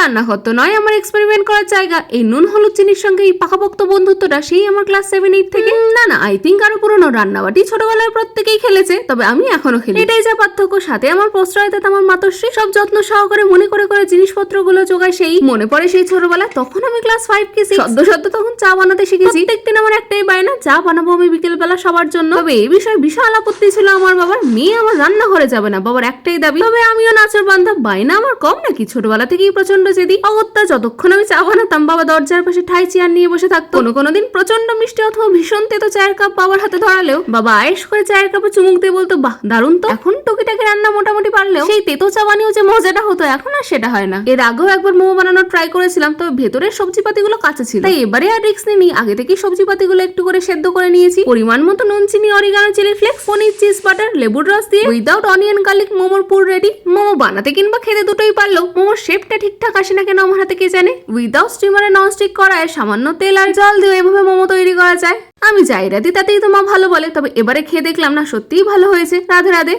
রান্নাঘর তো নয় আমার এক্সপেরিমেন্ট করার জায়গা। এই নুন হলুদ চিনির সঙ্গে এই পাকাপোক্ত বন্ধুত্বটা সেই আমার ক্লাস 7-8 থেকে। না আই থিঙ্ক আরো পুরনো রান্নাবাটি ছোটবেলায় প্রত্যেকেই খেলেছে, তবে আমি এখনো খেলি। এটাই যা পার্থক্য। সাথে আমার প্রশ্রয়তা আমার মাতশ্রী সব যত্ন সহকারে মনে করে করে জিনিসপত্রগুলো জোগায়। সেই মনে পড়ে সেই ছোটবেলা, তখন আমি ক্লাস 5 কি 6 সদ্য তখন চা বানাতে শিখেছি। প্রত্যেকদিন আমার একটাই বায়না, চা বানাবো আমি বিকেল বেলা সবার জন্য। তবে এই বিষয়ে বিশাল আপত্তি ছিল আমার বাবার। মেয়ে আমার রান্নাঘরে যাবে না, বাবার একটাই দাবি। তবে আমিও নাচর বান্ধা, বায়না আমার কম নাকি? ছোটবেলা থেকেই প্রচন্ড জেদি। অগত্যা যতক্ষণ আমি চা বানাতাম বাবা দরজার পাশে ঠাই চেয়ার নিয়ে বসে থাকতো। কোনো দিন প্রচন্ড মিষ্টি অথবা ভীষণ তেতো চায়ের কাপ বাবার হাতে ধরালেও বাবা আয়েশ করে চায়ের কাপে চুমুক দিয়ে বলতো, বাহ দারুণ তো। এখন টুকিটাকি রান্না মোটামুটি পারলেও সেই তেতো চা বানিয়েও যে মজাটা হতো এখন আর সেটা হয় না। এর আগেও একবার মোমো বানানোর ট্রাই করেছিলাম, তবে ভেতরের সবজিপাতিগুলো কাঁচা ছিল, তাই এবারে আর রিস্ক নিইনি। আগে থেকেই সবজিপাতিগুলো একটু করে সেদ্ধ করে নিয়েছি। পরিমাণ মতো নুন, চিনি, অরিগানো, চিলি ফ্লেক্স, পনির, চিজ, বাটার, লেবুর রস দিয়ে উইদাউট অনিয়ন গার্লিক মোমোর পুর রেডি। মোমো বানাতে কিংবা খেতে দুটোই পারলেও মোমোর শেপটা ঠিকঠাক আসে না কেন আমার হাতে কে জানে। উইদাউট স্টিমারে ননস্টিক কড়াইয়ে সামান্য তেল আর জল দিয়ে এভাবে মোমো তৈরি করা যায়। আমি যাই রাধি তাতেই তো মা ভালো বলে, তবে এবারে খেয়ে দেখলাম না সত্যিই ভালো হয়েছে। রাধে রাধে।